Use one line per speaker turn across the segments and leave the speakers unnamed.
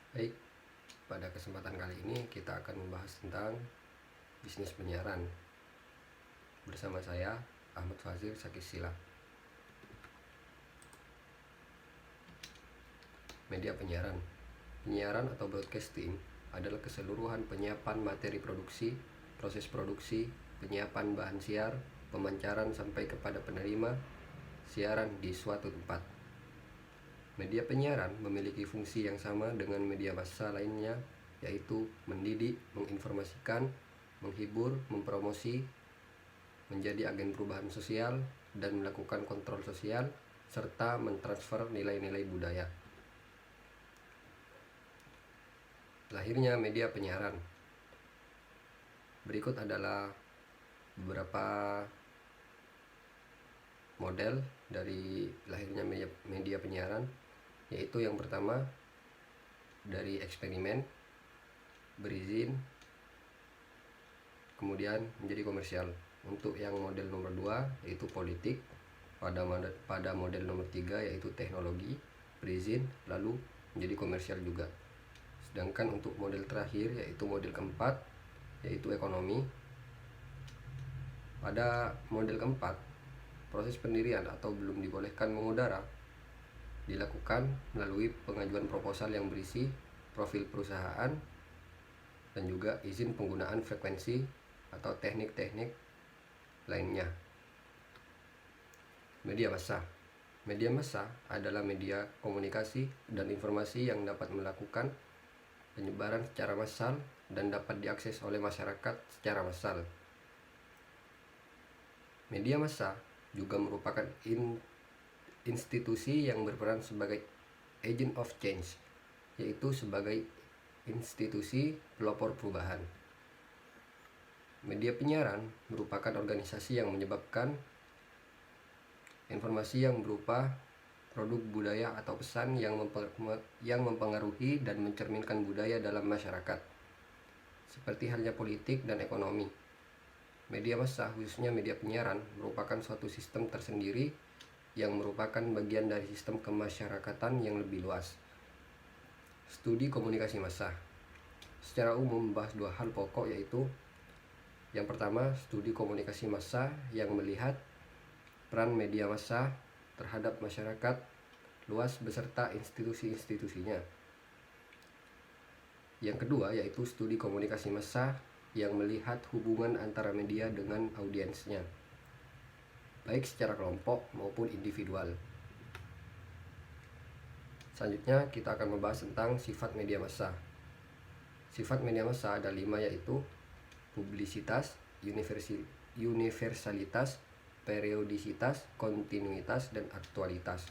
Baik, pada kesempatan kali ini kita akan membahas tentang bisnis penyiaran bersama saya Ahmad Fazir Sakisila. Media penyiaran. Penyiaran atau broadcasting adalah keseluruhan penyiapan materi produksi, proses produksi, penyiapan bahan siar, pemancaran sampai kepada penerima siaran di suatu tempat. Media penyiaran memiliki fungsi yang sama dengan media massa lainnya, yaitu mendidik, menginformasikan, menghibur, mempromosi, menjadi agen perubahan sosial, dan melakukan kontrol sosial, serta mentransfer nilai-nilai budaya. Lahirnya media penyiaran. Berikut adalah beberapa model dari lahirnya media penyiaran, yaitu yang pertama dari eksperimen, berizin, kemudian menjadi komersial. Untuk yang model nomor 2 yaitu politik, pada model nomor 3 yaitu teknologi, berizin, lalu menjadi komersial juga. Sedangkan untuk model terakhir yaitu model keempat yaitu ekonomi. Pada model keempat, proses pendirian atau belum dibolehkan mengudara dilakukan melalui pengajuan proposal yang berisi profil perusahaan dan juga izin penggunaan frekuensi atau teknik-teknik lainnya. Media massa. Media massa adalah media komunikasi dan informasi yang dapat melakukan penyebaran secara massal dan dapat diakses oleh masyarakat secara massal. Media massa juga merupakan institusi yang berperan sebagai agent of change, yaitu sebagai institusi pelopor perubahan. Media penyiaran merupakan organisasi yang menyebabkan informasi yang berupa produk budaya atau pesan yang mempengaruhi dan mencerminkan budaya dalam masyarakat, seperti halnya politik dan ekonomi. Media massa, khususnya media penyiaran, merupakan suatu sistem tersendiri yang merupakan bagian dari sistem kemasyarakatan yang lebih luas. Studi komunikasi massa secara umum membahas dua hal pokok, yaitu yang pertama, studi komunikasi massa yang melihat peran media massa terhadap masyarakat luas beserta institusi-institusinya. Yang kedua yaitu studi komunikasi massa yang melihat hubungan antara media dengan audiensnya, baik secara kelompok maupun individual. Selanjutnya kita akan membahas tentang sifat media massa. Sifat media massa ada 5, yaitu publisitas, universalitas, periodisitas, kontinuitas, dan aktualitas.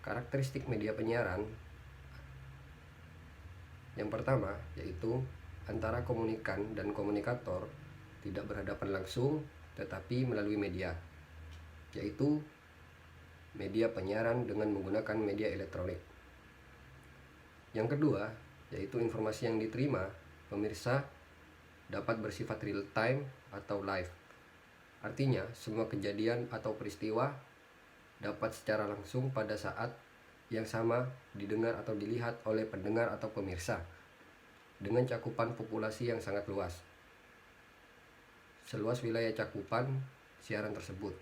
Karakteristik media penyiaran yang pertama yaitu antara komunikan dan komunikator tidak berhadapan langsung tetapi melalui media, yaitu media penyiaran dengan menggunakan media elektronik. Yang kedua yaitu informasi yang diterima pemirsa dapat bersifat real time atau live. Artinya semua kejadian atau peristiwa dapat secara langsung pada saat yang sama didengar atau dilihat oleh pendengar atau pemirsa dengan cakupan populasi yang sangat luas, seluas wilayah cakupan siaran tersebut.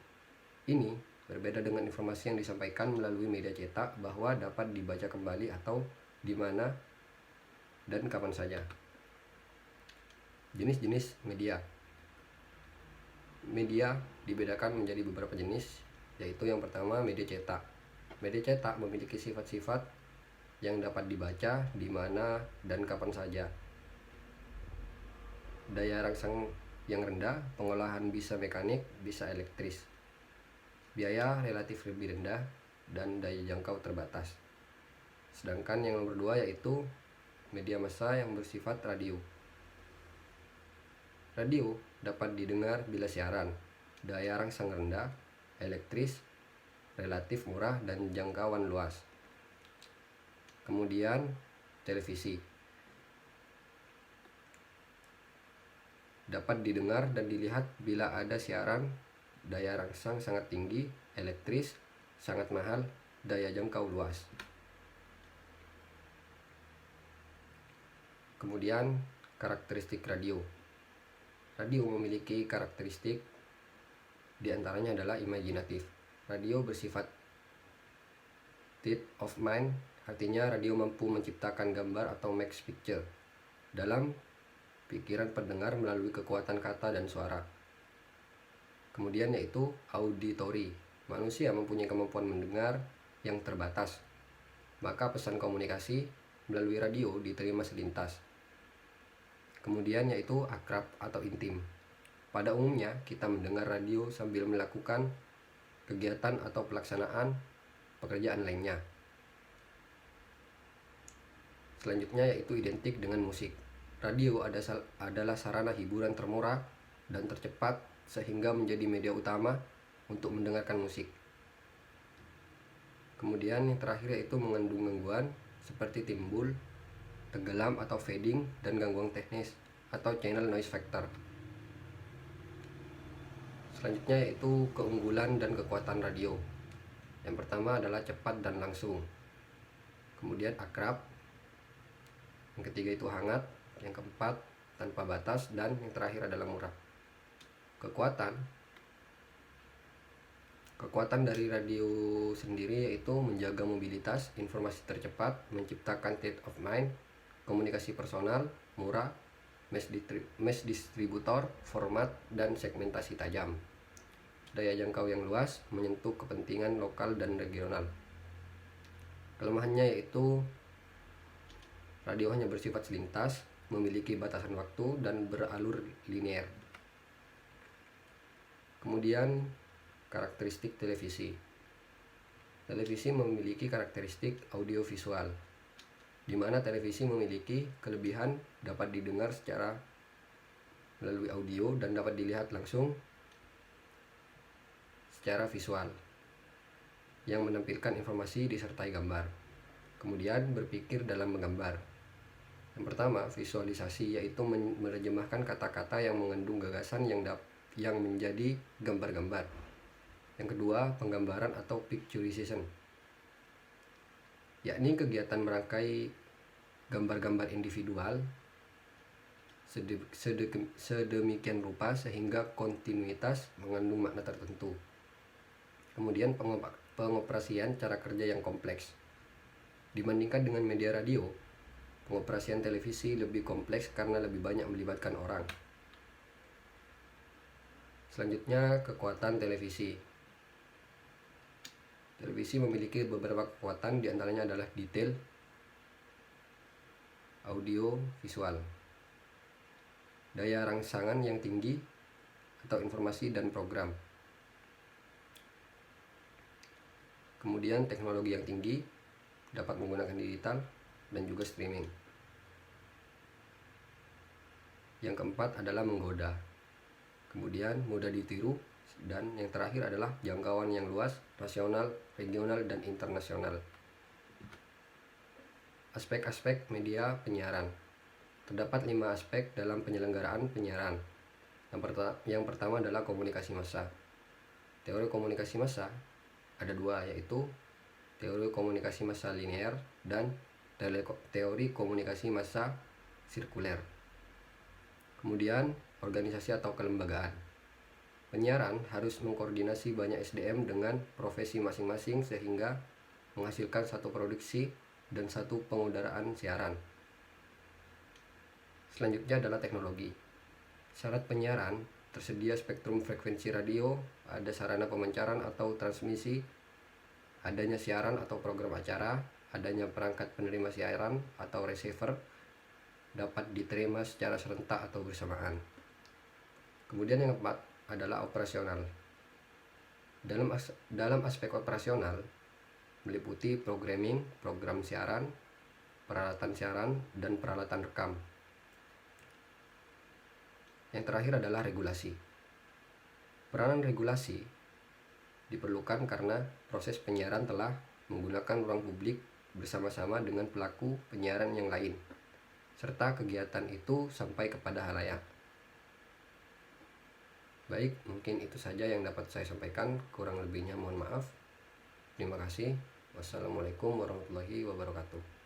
Ini berbeda dengan informasi yang disampaikan melalui media cetak bahwa dapat dibaca kembali atau di mana dan kapan saja. Jenis-jenis media. Media dibedakan menjadi beberapa jenis, yaitu yang pertama media cetak. Media cetak memiliki sifat-sifat yang dapat dibaca di mana dan kapan saja. Daya rangsang yang rendah, pengolahan bisa mekanik, bisa elektris. Biaya relatif lebih rendah dan daya jangkau terbatas. Sedangkan yang nomor 2 yaitu media massa yang bersifat radio. Radio dapat didengar bila siaran, daya rangsang rendah, elektris, relatif murah, dan jangkauan luas. Kemudian televisi dapat didengar dan dilihat bila ada siaran, daya rangsang sangat tinggi, elektris, sangat mahal, daya jangkau luas. Kemudian karakteristik radio. Radio memiliki karakteristik diantaranya adalah imajinatif. Radio bersifat state of mind, artinya radio mampu menciptakan gambar atau max picture dalam pikiran pendengar melalui kekuatan kata dan suara. Kemudian yaitu auditory. Manusia mempunyai kemampuan mendengar yang terbatas, maka pesan komunikasi melalui radio diterima selintas. Kemudian yaitu akrab atau intim. Pada umumnya kita mendengar radio sambil melakukan kegiatan atau pelaksanaan pekerjaan lainnya. Selanjutnya yaitu identik dengan musik. Radio adalah sarana hiburan termurah dan tercepat sehingga menjadi media utama untuk mendengarkan musik. Kemudian yang terakhir yaitu mengandung gangguan seperti timbul, tenggelam atau fading, dan gangguan teknis atau channel noise factor. Selanjutnya yaitu keunggulan dan kekuatan radio. Yang pertama adalah cepat dan langsung. Kemudian akrab. Yang ketiga itu hangat. Yang keempat tanpa batas, dan yang terakhir adalah murah. Kekuatan dari radio sendiri yaitu menjaga mobilitas, informasi tercepat, menciptakan state of mind, komunikasi personal, murah, mass distributor, format, dan segmentasi tajam. Daya jangkau yang luas, menyentuh kepentingan lokal dan regional. Kelemahannya yaitu radio hanya bersifat selintas, memiliki batasan waktu, dan beralur linear. Kemudian karakteristik televisi. Televisi memiliki karakteristik audiovisual, di mana televisi memiliki kelebihan dapat didengar secara melalui audio dan dapat dilihat langsung secara visual, yang menampilkan informasi disertai gambar. Kemudian berpikir dalam menggambar. Yang pertama, visualisasi, yaitu menerjemahkan kata-kata yang mengandung gagasan yang menjadi gambar-gambar. Yang kedua, penggambaran atau picturization, yakni kegiatan merangkai gambar-gambar individual sedemikian rupa sehingga kontinuitas mengandung makna tertentu. Kemudian pengoperasian cara kerja yang kompleks. Dibandingkan dengan media radio, pengoperasian televisi lebih kompleks karena lebih banyak melibatkan orang. Selanjutnya, kekuatan televisi. Televisi memiliki beberapa kekuatan, diantaranya adalah detail, audio, visual, daya rangsangan yang tinggi atau informasi dan program, kemudian teknologi yang tinggi, dapat menggunakan digital dan juga streaming. Yang keempat adalah menggoda, kemudian mudah ditiru, dan yang terakhir adalah jangkauan yang luas, nasional, regional, dan internasional. Aspek-aspek media penyiaran. Terdapat 5 aspek dalam penyelenggaraan penyiaran. Yang pertama adalah komunikasi massa. Teori komunikasi massa ada 2, yaitu teori komunikasi massa linear dan teori komunikasi massa sirkuler. Kemudian organisasi atau kelembagaan. Penyiaran harus mengkoordinasi banyak SDM dengan profesi masing-masing sehingga menghasilkan satu produksi dan satu pengudaraan siaran. Selanjutnya adalah teknologi. Syarat penyiaran: tersedia spektrum frekuensi radio, ada sarana pemancaran atau transmisi, adanya siaran atau program acara, adanya perangkat penerima siaran atau receiver, dapat diterima secara serentak atau bersamaan. Kemudian yang keempat adalah operasional. Dalam aspek operasional meliputi programming, program siaran, peralatan siaran, dan peralatan rekam. Yang terakhir adalah regulasi. Peranan regulasi diperlukan karena proses penyiaran telah menggunakan ruang publik bersama-sama dengan pelaku penyiaran yang lain, serta kegiatan itu sampai kepada halayak. Baik, mungkin itu saja yang dapat saya sampaikan. Kurang lebihnya mohon maaf. Terima kasih. Wassalamualaikum warahmatullahi wabarakatuh.